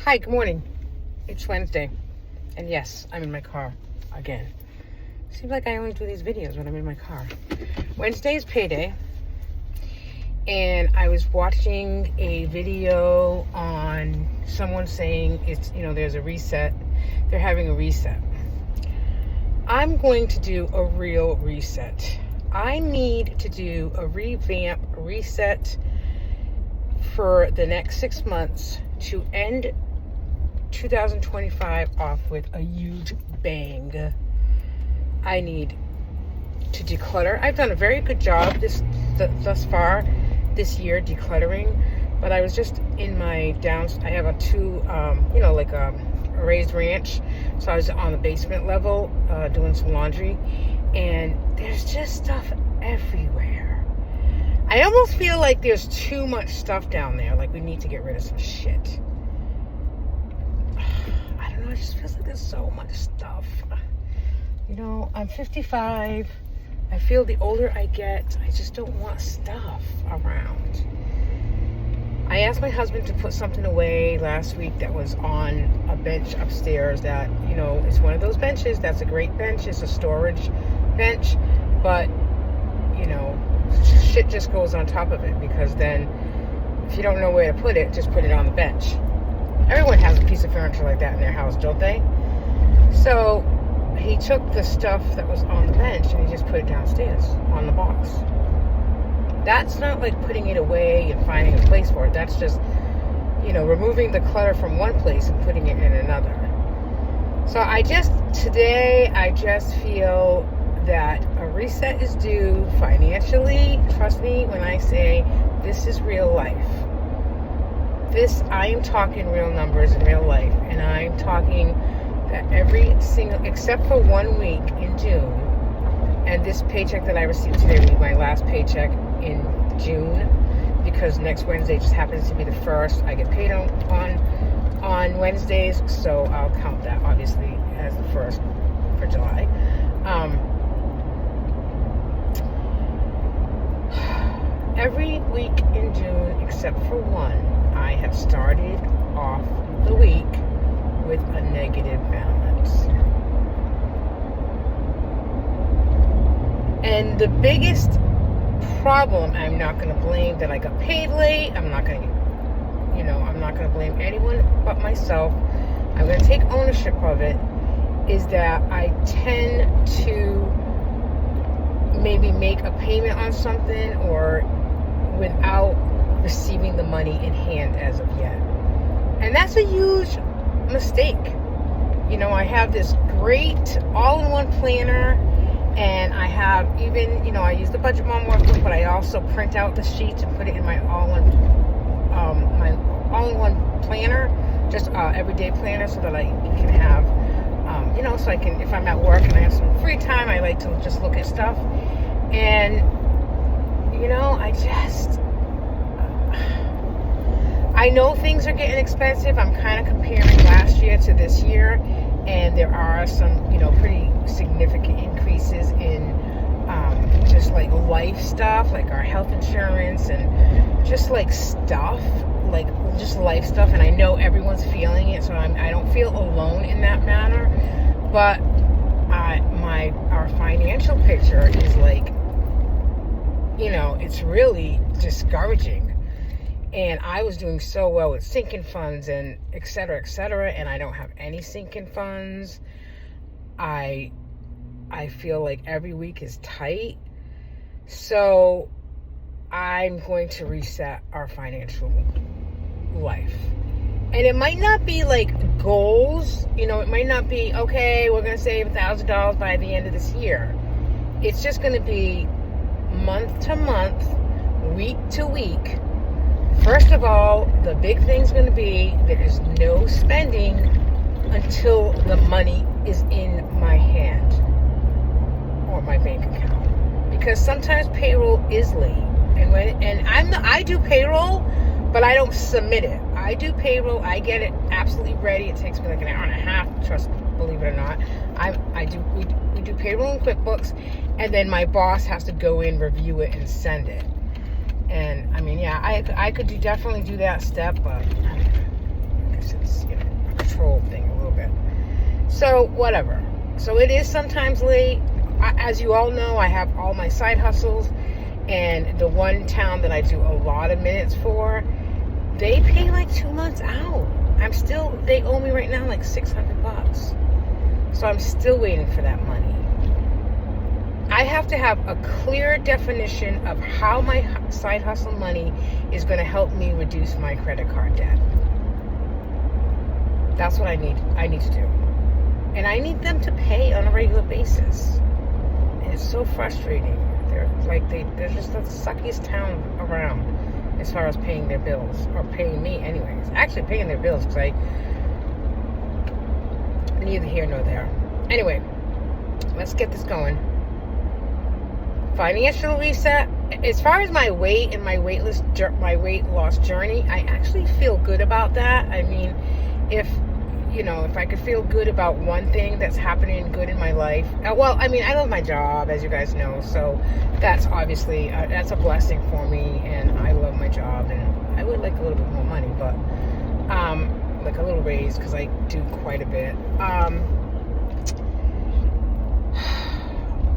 Hi, good morning. It's Wednesday. And yes, I'm in my car again. Seems like I only do these videos when I'm in my car. Wednesday is payday. And I was watching a video on someone saying there's a reset. They're having a reset. I'm going to do a real reset. I need to do a reset for the next 6 months to end 2025 off with a huge bang. I need to declutter. I've done a very good job thus far this year decluttering, but I was just in my I have a raised ranch, so I was on the basement level doing some laundry, and there's just stuff everywhere. I almost feel like there's too much stuff down there, like we need to get rid of some shit. I don't know, it just feels like there's so much stuff. I'm 55. I feel the older I get, I just don't want stuff around. I asked my husband to put something away last week that was on a bench upstairs that, it's one of those benches. That's a great bench. It's a storage bench. But, shit just goes on top of it, because then if you don't know where to put it, just put it on the bench. Everyone has a piece of furniture like that in their house, don't they? So he took the stuff that was on the bench and he just put it downstairs on the box. That's not like putting it away and finding a place for it. That's just, removing the clutter from one place and putting it in another. So today I just feel that a reset is due financially. Trust me when I say this is real life. I am talking real numbers in real life, and I'm talking that every single, except for 1 week in June, and this paycheck that I received today will be my last paycheck in June, because next Wednesday just happens to be the first. I get paid on Wednesdays, so I'll count that obviously as the first for July. Every week in June, except for one, I have started off the week with a negative balance. And the biggest problem, I'm not going to blame that I got paid late. I'm not going to blame anyone but myself. I'm going to take ownership of it, is that I tend to maybe make a payment on something or without receiving the money in hand as of yet. And that's a huge mistake. I have this great all-in-one planner, and I have even, I use the Budget Mom workbook, but I also print out the sheets and put it in my all-in-one planner, just everyday planner, so that I can have, so I can, if I'm at work and I have some free time, I like to just look at stuff. And I know things are getting expensive. I'm kind of comparing last year to this year, and there are some, pretty significant increases in just like life stuff, like our health insurance and just like stuff, like just life stuff. And I know everyone's feeling it, so I don't feel alone in that matter. But our financial picture is like, it's really discouraging. And I was doing so well with sinking funds and et cetera, and I don't have any sinking funds. I feel like every week is tight. So I'm going to reset our financial life. And it might not be like goals. It might not be, okay, we're going to save $1,000 by the end of this year. It's just going to be month to month, week to week. First of all, the big thing's going to be there is no spending until the money is in my hand or my bank account, because sometimes payroll is late, and I do payroll, but I don't submit it. I do payroll. I get it absolutely ready. It takes me like an hour and a half. Believe it or not, we do payroll in QuickBooks, and then my boss has to go in, review it, and send it. And I mean, yeah, I could definitely do that step, but abuse. It's, you know, a control thing a little bit. So, whatever. So, it is sometimes late. As you all know, I have all my side hustles. And the one town that I do a lot of minutes for, they pay like 2 months out. They owe me right now like $600. So I'm still waiting for that money. I have to have a clear definition of how my side hustle money is going to help me reduce my credit card debt. That's what I need to do. And I need them to pay on a regular basis. And it's so frustrating. They're just the suckiest town around as far as paying their bills, or paying me anyways. Actually paying their bills, because neither here nor there. Anyway, let's get this going. Financial reset. As far as my weight and my weight loss journey, I actually feel good about that. I mean, if I could feel good about one thing that's happening good in my life. Well, I mean, I love my job, as you guys know, so that's obviously, that's a blessing for me, and I love my job, and I would like a little bit more money, but, like a little raise, because I do quite a bit.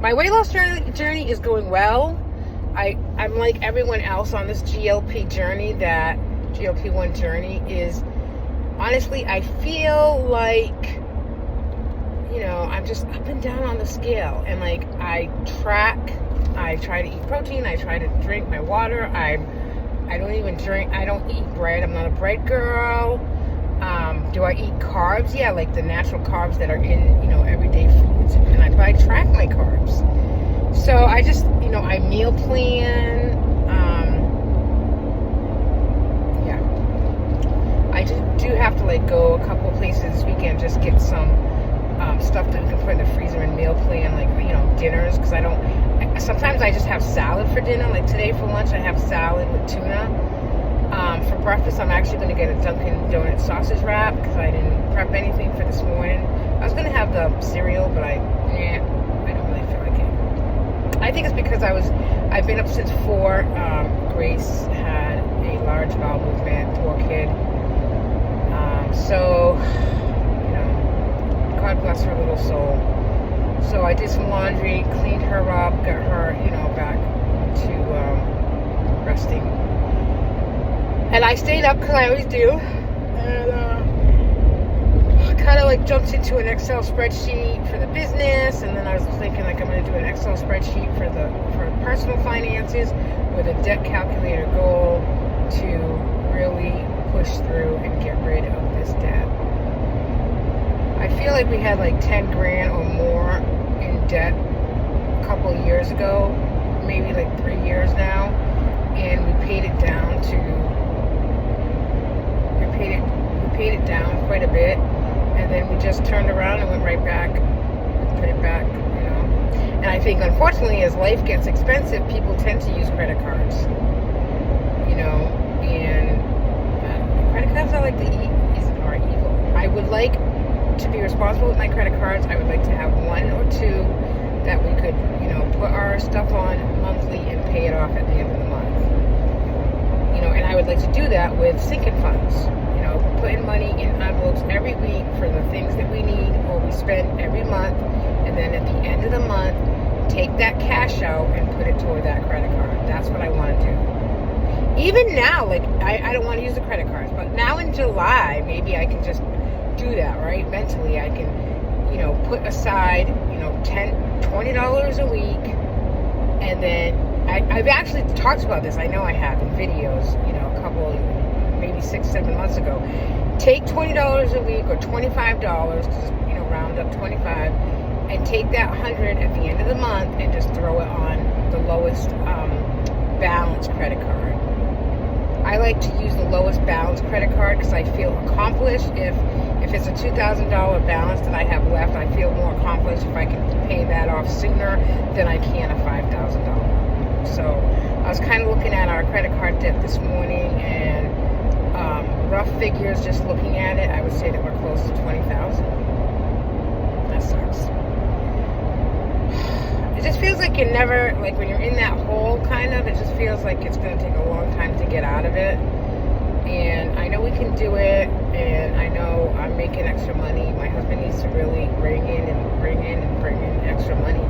My weight loss journey is going well. I'm like everyone else on this GLP-1 journey is, honestly, I feel like, I'm just up and down on the scale. And like, I try to eat protein. I try to drink my water. I don't eat bread. I'm not a bread girl. Do I eat carbs? Yeah, like the natural carbs that are in, everyday foods. And I track my carbs. So I just, I meal plan. I do have to go a couple places this weekend, just get some stuff that we can put in the freezer and meal plan, dinners, because sometimes I just have salad for dinner. Like today for lunch I have salad with tuna. For breakfast I'm actually going to get a Dunkin' Donuts sausage wrap, because I didn't prep anything for this morning. I was going to have the cereal, but I don't really feel like it. I think it's because I've been up since 4. Grace had a large bowel movement, poor kid. So, God bless her little soul. So I did some laundry, cleaned her up, got her, back to resting. And I stayed up, because I always do. And kind of jumped into an Excel spreadsheet for the business. And then I was thinking I'm going to do an Excel spreadsheet for personal finances with a debt calculator goal to really push through and get rid of this debt. I feel like we had $10 grand or more in debt a couple of years ago, maybe 3 years now, and we paid it down quite a bit, and then we just turned around and went right back and put it back, And I think, unfortunately, as life gets expensive, people tend to use credit cards, and credit cards are are evil. I would like to be responsible with my credit cards. I would like to have 1 or 2 that we could, put our stuff on monthly and pay it off at the end of the month. And I would like to do that with sinking funds. Putting money in envelopes every week for the things that we need or we spend every month, and then at the end of the month, take that cash out and put it toward that credit card. That's what I want to do. Even now, I don't want to use the credit cards, but now in July, maybe I can just do that, right? Mentally, I can, put aside, $20 a week, and then I've actually talked about this. I know I have in videos, a couple, maybe 6-7 months ago. Take $20 a week or $25, round up 25, and take that 100 at the end of the month and just throw it on the lowest balance credit card. I like to use the lowest balance credit card because I feel accomplished. If it's a $2,000 balance that I have left, I feel more accomplished if I can pay that off sooner than I can a $5,000. So I was kind of looking at our credit card debt this morning, and rough figures, just looking at it, I would say that we're close to $20,000. That sucks. It just feels like you're never, when you're in that hole, kind of, it just feels like it's going to take a long time to get out of it. And I know we can do it, and I know I'm making extra money. My husband needs to really bring in extra money.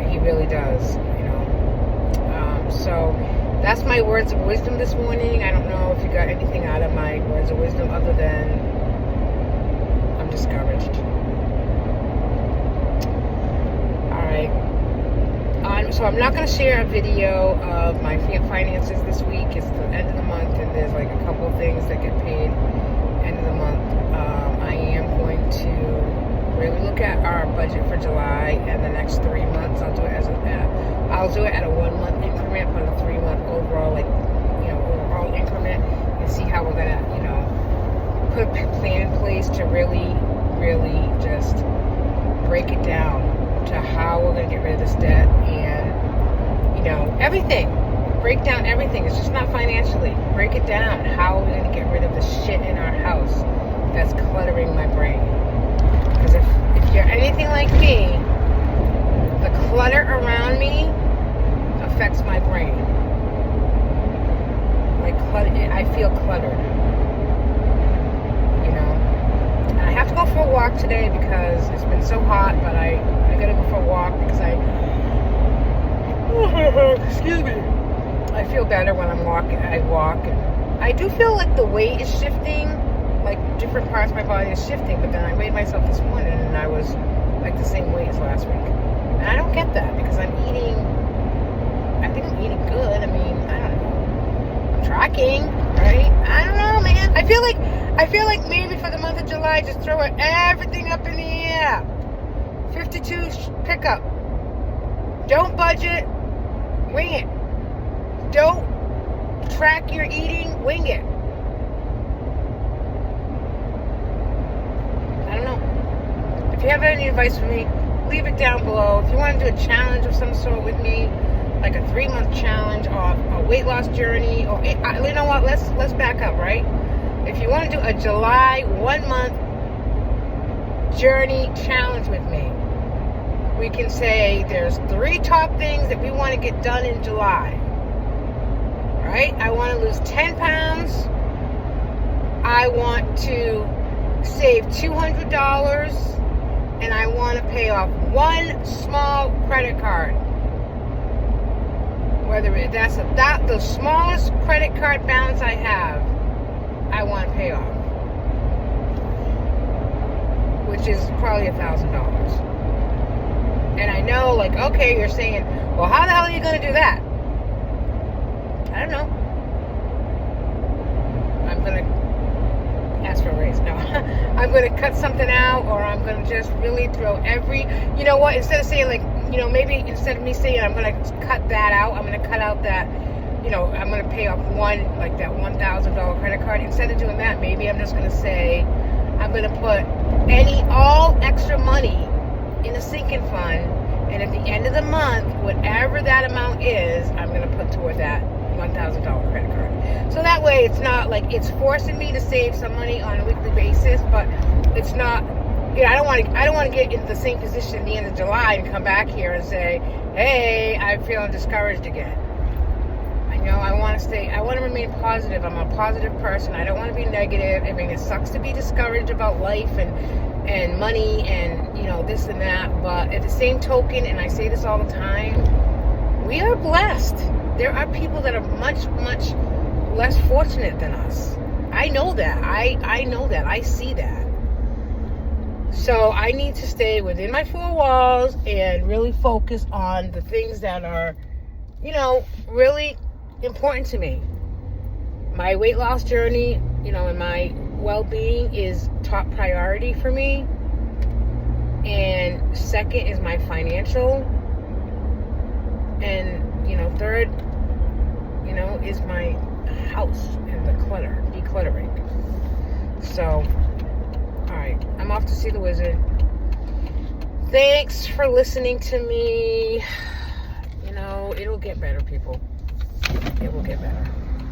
He really does, you know. So that's my words of wisdom this morning. I don't know if you got anything out of my words of wisdom other than I'm discouraged. Alright. So I'm not going to share a video of my finances this week. It's the end of the month, and there's like a couple of things that get paid end of the month. I am going to really look at our budget for July and the next 3 months. I'll do it at a 1 month increment, but a 3 month overall, overall increment, and see how we're gonna, put a plan in place to really just break it down to how we're gonna get rid of this debt and everything. Break down everything. It's just not financially. Break it down. How are we gonna get rid of the shit in our house that's cluttering my brain? Because if you're anything like me, the clutter around me affects my brain. Like I feel cluttered. And I have to go for a walk today because it's been so hot, but I gotta go for a walk because excuse me. I feel better when I'm walking. I walk, and I do feel like the weight is shifting, like different parts of my body is shifting, but then I weighed myself this morning and I was like the same weight as last week. And I don't get that because I think I'm eating good. I mean, I don't know. I'm tracking, right? I don't know, man. I feel like maybe for the month of July, just throw everything up in the air. 52 pickup. Don't budget. Wing it. Don't track your eating. Wing it. I don't know. If you have any advice for me, leave it down below. If you want to do a challenge of some sort with me, like a 3-month challenge or a weight loss journey, or you know what? Let's back up, right? If you want to do a July 1 month journey challenge with me, we can say there's 3 top things that we want to get done in July. Right? I want to lose 10 pounds. I want to save $200, and I want to pay off 1 small credit card. Whether that's the smallest credit card balance I have, I want to pay off, which is probably $1,000. And I know, like, okay, you're saying, well, how the hell are you going to do that? I don't know. I'm going to ask for a raise. No. I'm going to cut something out, or I'm going to just really throw you know what, instead of saying, like, maybe instead of me saying I'm going to cut that out, I'm going to cut out that, I'm going to pay off that $1,000 credit card. Instead of doing that, maybe I'm just going to say I'm going to put all extra money in a sinking fund, and at the end of the month, whatever that amount is, I'm going to put toward that $1,000 credit card. So that way, it's not like it's forcing me to save some money on a weekly basis, but it's not. I don't want to get into the same position at the end of July and come back here and say, "Hey, I'm feeling discouraged again." I want to remain positive. I'm a positive person. I don't want to be negative. I mean, it sucks to be discouraged about life and money and, this and that. But at the same token, and I say this all the time, we are blessed. There are people that are much, much less fortunate than us. I know that. I know that. I see that. So I need to stay within my 4 walls and really focus on the things that are, really important to me. My weight loss journey, and my well-being is top priority for me. And second is my financial. And, third, is my house and the decluttering. So, all right, I'm off to see the wizard. Thanks for listening to me. It'll get better, people. It will get better.